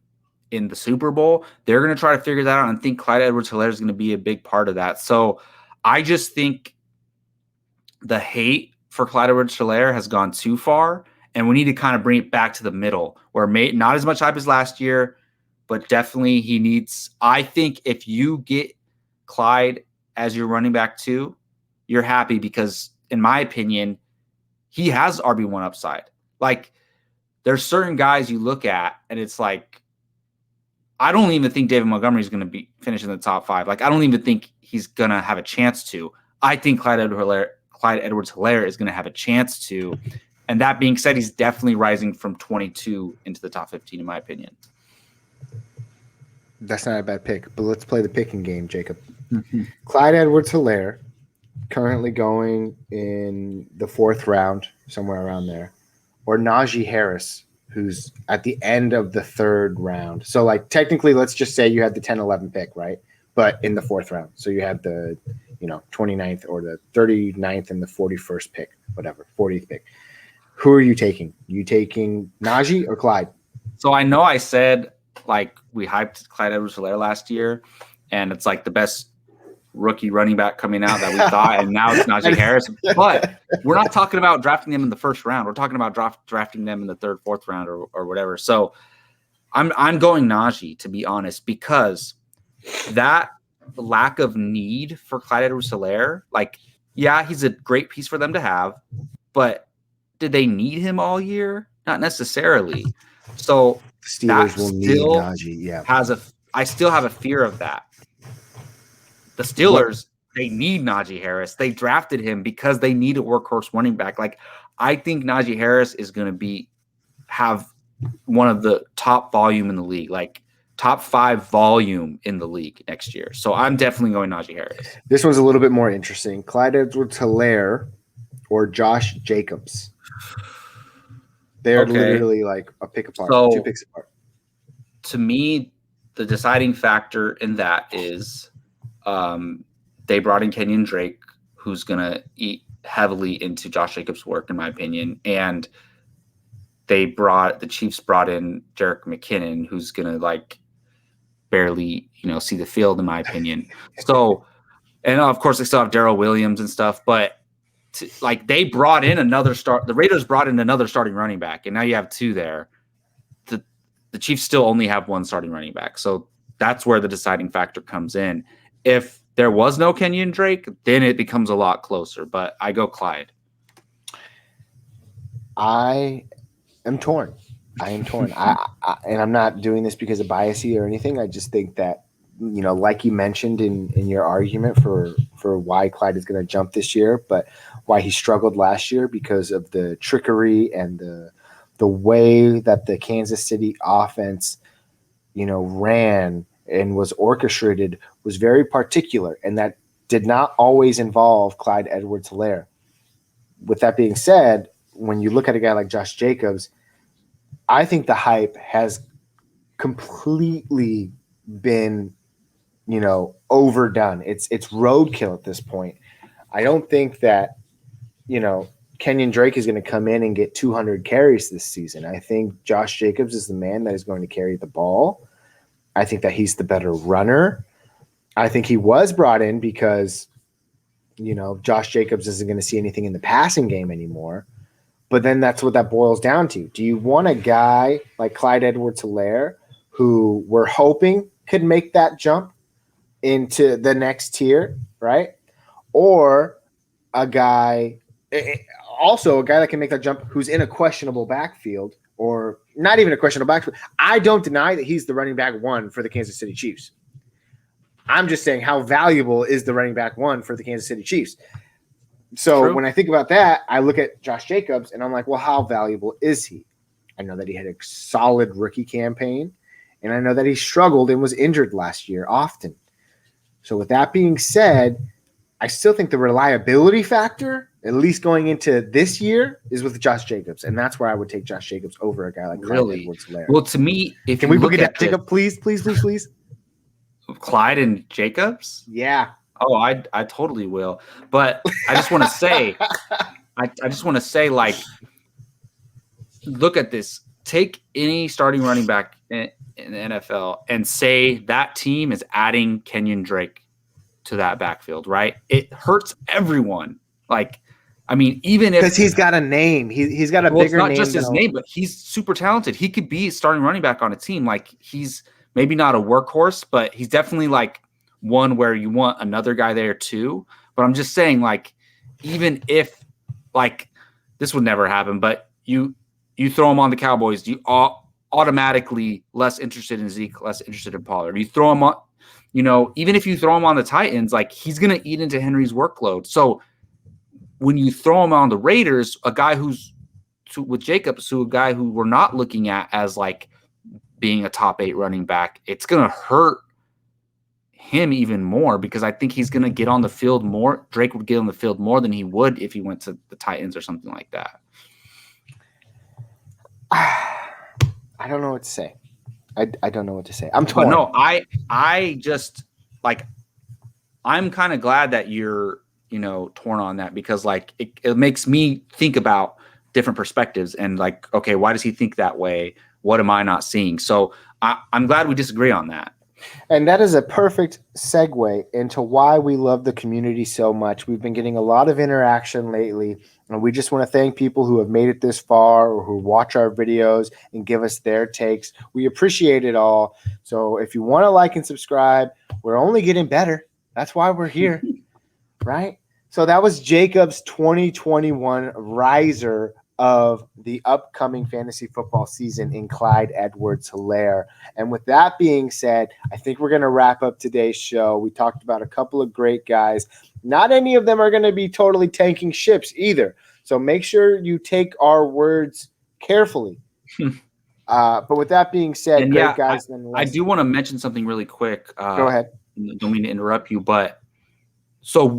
in the Super Bowl, they're going to try to figure that out, and think Clyde Edwards-Helaire is going to be a big part of that. So I just think the hate for Clyde Edwards-Helaire has gone too far, and we need to kind of bring it back to the middle where not as much hype as last year, but definitely he needs. I think if you get Clyde as your running back too, you're happy because, in my opinion, he has RB1 upside. Like there's certain guys you look at and it's like, I don't even think David Montgomery is going to be finishing in the top 5. Like I don't even think he's going to have a chance to. I think Clyde Edwards-Helaire is going to have a chance to. And that being said, he's definitely rising from 22 into the top 15, in my opinion. That's not a bad pick, but let's play the picking game, Jacob. Clyde Edwards-Helaire, currently going in the 4th round, somewhere around there, or Najee Harris, who's at the end of the 3rd round. So, like, technically, let's just say you had the 10-11 pick, right? But in the 4th round. So you had the, 29th or the 39th and the 41st pick, whatever, 40th pick. Who are you taking? You taking Najee or Clyde? So I know I said, like, we hyped Clyde Edwards-Helaire last year, and it's like the best rookie running back coming out that we thought, and now it's Najee Harris. But we're not talking about drafting them in the 1st round. We're talking about drafting them in the 3rd, 4th round or whatever. So I'm going Najee, to be honest, because that lack of need for Clyde Edwards-Helaire, like Yeah, he's a great piece for them to have, but did they need him all year? Not necessarily. So The Steelers that will need still Najee. Yeah. I still have a fear of that. The What Steelers, they need Najee Harris. They drafted him because they need a workhorse running back. Like, I think Najee Harris is going to have one of the top volume in the league, like top 5 volume in the league next year. So I'm definitely going Najee Harris. This one's a little bit more interesting. Clyde Edwards-Helaire or Josh Jacobs. They're Okay. literally like a pick apart, So 2 picks apart. to me, the deciding factor in that is they brought in Kenyon Drake, who's going to eat heavily into Josh Jacobs' work, in my opinion. And the Chiefs brought in Jerick McKinnon, who's going to like barely, see the field, in my opinion. So, and of course they still have Darrell Williams and stuff, but they brought in the Raiders brought in another starting running back, and now you have 2 there. The Chiefs still only have 1 starting running back. So that's where the deciding factor comes in. If there was no Kenyon Drake, then it becomes a lot closer, but I go Clyde. I am torn. And I'm not doing this because of biasy or anything. I just think that, like you mentioned in your argument for why Clyde is going to jump this year, but why he struggled last year because of the trickery and the way that the Kansas City offense, ran and was orchestrated was very particular, and that did not always involve Clyde Edwards-Helaire. With that being said, when you look at a guy like Josh Jacobs, I think the hype has completely been, overdone. It's roadkill at this point. I don't think that, Kenyon Drake is going to come in and get 200 carries this season. I think Josh Jacobs is the man that is going to carry the ball. I think that he's the better runner. I think he was brought in because, Josh Jacobs isn't going to see anything in the passing game anymore. But then that's what that boils down to. Do you want a guy like Clyde Edwards-Helaire, who we're hoping could make that jump into the next tier, right? Or a guy that can make that jump who's in a questionable backfield, or not even a questionable backfield. I don't deny that he's the running back 1 for the Kansas City Chiefs. I'm just saying, how valuable is the running back 1 for the Kansas City Chiefs? So True. When I think about that, I look at Josh Jacobs and I'm like, well, how valuable is he? I know that he had a solid rookie campaign, and I know that he struggled and was injured last year often. So with that being said, I still think the reliability factor, at least going into this year, is with Josh Jacobs, and that's where I would take Josh Jacobs over a guy like Clyde Edwards-Helaire. Well, to me, if Can you we look get at that Jacob, please? Clyde and Jacobs, Yeah. Oh, I totally will. But I just want to say, like, look at this. Take any starting running back in the NFL and say that team is adding Kenyon Drake to that backfield, right? It hurts everyone. Like, I mean, even if because he's got a name, he's got a bigger name. It's not just his name, but he's super talented. He could be starting running back on a team. Like, he's maybe not a workhorse, but he's definitely like one where you want another guy there too. But I'm just saying, like, even if like this would never happen, but you throw him on the Cowboys, you automatically less interested in Zeke, less interested in Pollard. You throw him on, even if you throw him on the Titans, like, he's going to eat into Henry's workload. So when you throw him on the Raiders, a guy with Jacobs, a guy who we're not looking at as like being a top 8 running back, it's going to hurt him even more, because I think he's going to get on the field more. Drake would get on the field more than he would if he went to the Titans or something like that. I don't know what to say. I don't know what to say. I'm torn. But no, I just like, I'm kind of glad that you're, torn on that, because like it makes me think about different perspectives and like, okay, why does he think that way? What am I not seeing? So I'm glad we disagree on that. And that is a perfect segue into why we love the community so much. We've been getting a lot of interaction lately, and we just want to thank people who have made it this far or who watch our videos and give us their takes. We appreciate it all. So if you want to like and subscribe, we're only getting better. That's why we're here, right? So that was Jacob's 2021 riser of the upcoming fantasy football season in Clyde Edwards-Helaire. And with that being said, I think we're going to wrap up today's show. We talked about a couple of great guys. Not any of them are going to be totally tanking ships either. So make sure you take our words carefully. But with that being said, and great guys. I do want to mention something really quick. Go ahead. Don't mean to interrupt you, but so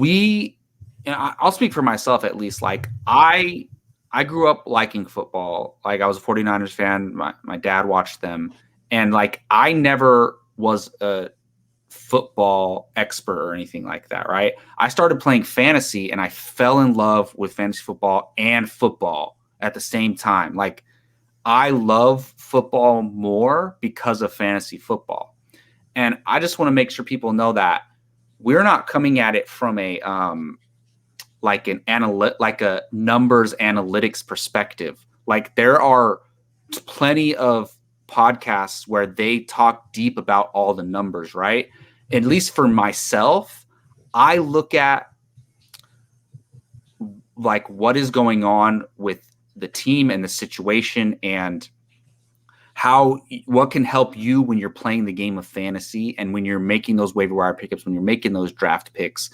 I'll speak for myself at least. Like I grew up liking football. Like I was a 49ers fan. My dad watched them, and like I never was a football expert or anything like that, right? I started playing fantasy and I fell in love with fantasy football and football at the same time. Like I love football more because of fantasy football. And I just want to make sure people know that we're not coming at it from a like a numbers analytics perspective. Like there are plenty of podcasts where they talk deep about all the numbers, right? At least for myself, I look at like what is going on with the team and the situation and what can help you when you're playing the game of fantasy and when you're making those waiver wire pickups, when you're making those draft picks.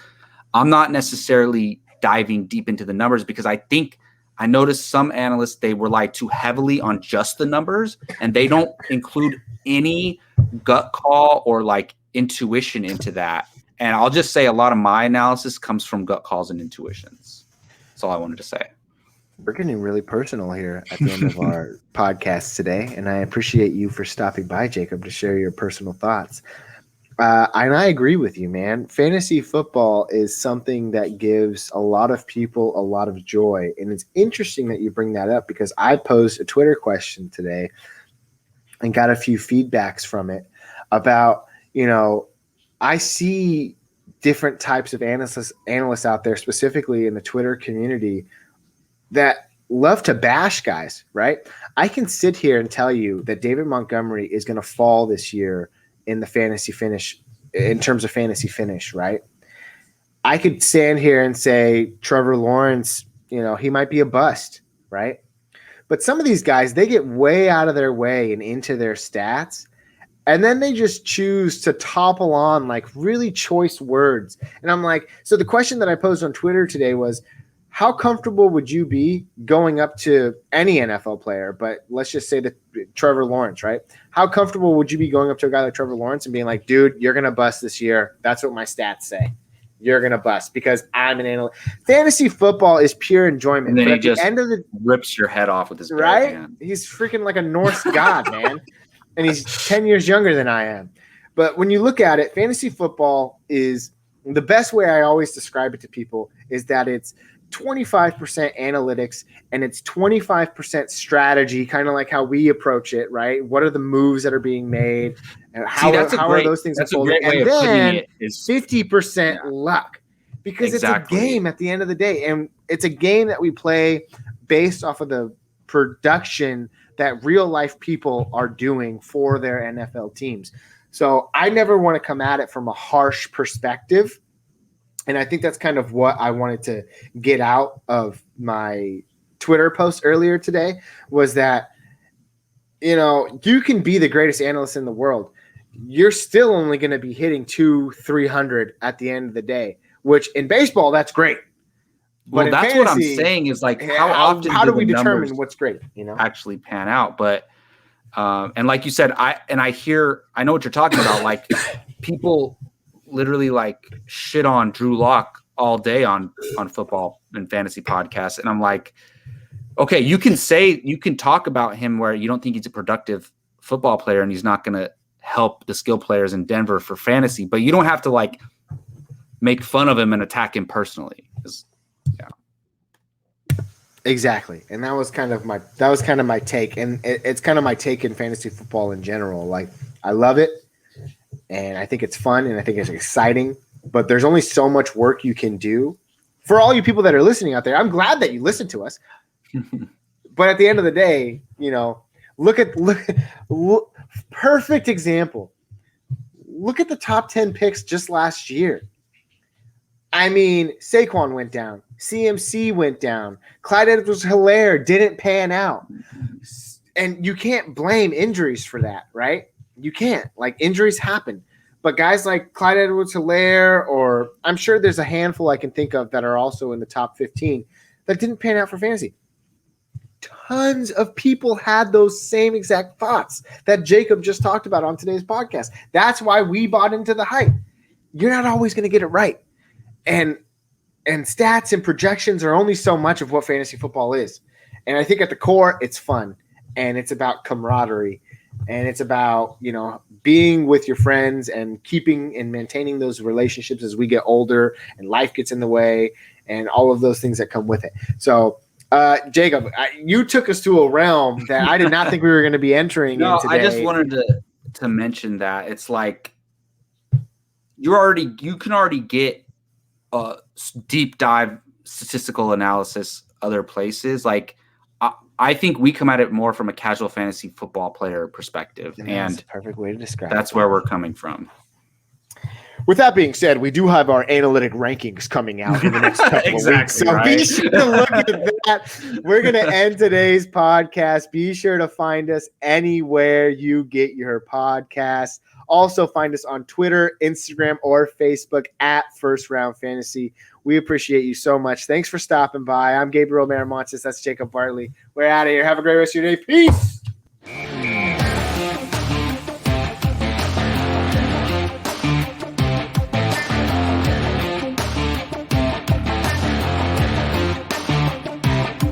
I'm not necessarily diving deep into the numbers because I noticed some analysts, they rely too heavily on just the numbers and they don't include any gut call or like intuition into that. And I'll just say a lot of my analysis comes from gut calls and intuitions. That's all I wanted to say. We're getting really personal here at the end of our podcast today, and I appreciate you for stopping by, Jacob, to share your personal thoughts. And I agree with you, man. Fantasy football is something that gives a lot of people a lot of joy, and it's interesting that you bring that up because I posed a Twitter question today and got a few feedbacks from it about, I see different types of analysts out there, specifically in the Twitter community, that love to bash guys, right? I can sit here and tell you that David Montgomery is going to fall this year in the fantasy finish, in terms of fantasy finish, right? I could stand here and say Trevor Lawrence, he might be a bust, right? But some of these guys, they get way out of their way and into their stats, and then they just choose to topple on like really choice words. And I'm like, so the question that I posed on Twitter today was, how comfortable would you be going up to any NFL player, but let's just say that Trevor Lawrence, right? How comfortable would you be going up to a guy like Trevor Lawrence and being like, dude, you're going to bust this year. That's what my stats say. You're going to bust because I'm an analyst. Fantasy football is pure enjoyment. And then but he just rips your head off with his bare hand. He's freaking like a Norse god, man. And he's 10 years younger than I am. But when you look at it, fantasy football is the best way I always describe it to people is that it's 25% analytics and it's 25% strategy, kind of like how we approach it, right? What are the moves that are being made? And how are those things unfolding? And then 50% luck, because it's a game at the end of the day. And it's a game that we play based off of the production that real life people are doing for their NFL teams. So I never want to come at it from a harsh perspective. And I think that's kind of what I wanted to get out of my Twitter post earlier today was that, you can be the greatest analyst in the world. You're still only going to be hitting 200-300 at the end of the day, which in baseball, that's great. Well, that's fantasy, what I'm saying is like, how do we determine what's great, actually pan out? But, and like you said, I know what you're talking about. Like people literally like shit on Drew Lock all day on football and fantasy podcasts. And I'm like, okay, you can talk about him where you don't think he's a productive football player and he's not going to help the skill players in Denver for fantasy, but you don't have to like make fun of him and attack him personally. Yeah. Exactly. And that was kind of my take. And it's kind of my take in fantasy football in general. Like I love it. And I think it's fun and I think it's exciting, but there's only so much work you can do. For all you people that are listening out there, I'm glad that you listen to us. But at the end of the day, look, perfect example. Look at the top 10 picks just last year. I mean, Saquon went down. CMC went down. Clyde Edwards-Helaire didn't pan out. And you can't blame injuries for that, right? You can't. Like, injuries happen. But guys like Clyde Edwards-Helaire, or I'm sure there's a handful I can think of that are also in the top 15 that didn't pan out for fantasy. Tons of people had those same exact thoughts that Jacob just talked about on today's podcast. That's why we bought into the hype. You're not always going to get it right. And stats and projections are only so much of what fantasy football is. And I think at the core, it's fun. And it's about camaraderie. And it's about, being with your friends and keeping and maintaining those relationships as we get older and life gets in the way and all of those things that come with it. So, Jacob, you took us to a realm that I did not think we were going to be entering in today. I just wanted to mention that it's like you can already get deep dive statistical analysis other places. Like I think we come at it more from a casual fantasy football player perspective, and that's a perfect way to describe that's where we're coming from. With that being said, we do have our analytic rankings coming out in the next couple of weeks. So right. Be sure to look at that. We're going to end today's podcast. Be sure to find us anywhere you get your podcasts. Also find us on Twitter, Instagram, or Facebook at First Round Fantasy. We appreciate you so much. Thanks for stopping by. I'm Gabriel Maramontes. That's Jacob Bartley. We're out of here. Have a great rest of your day. Peace.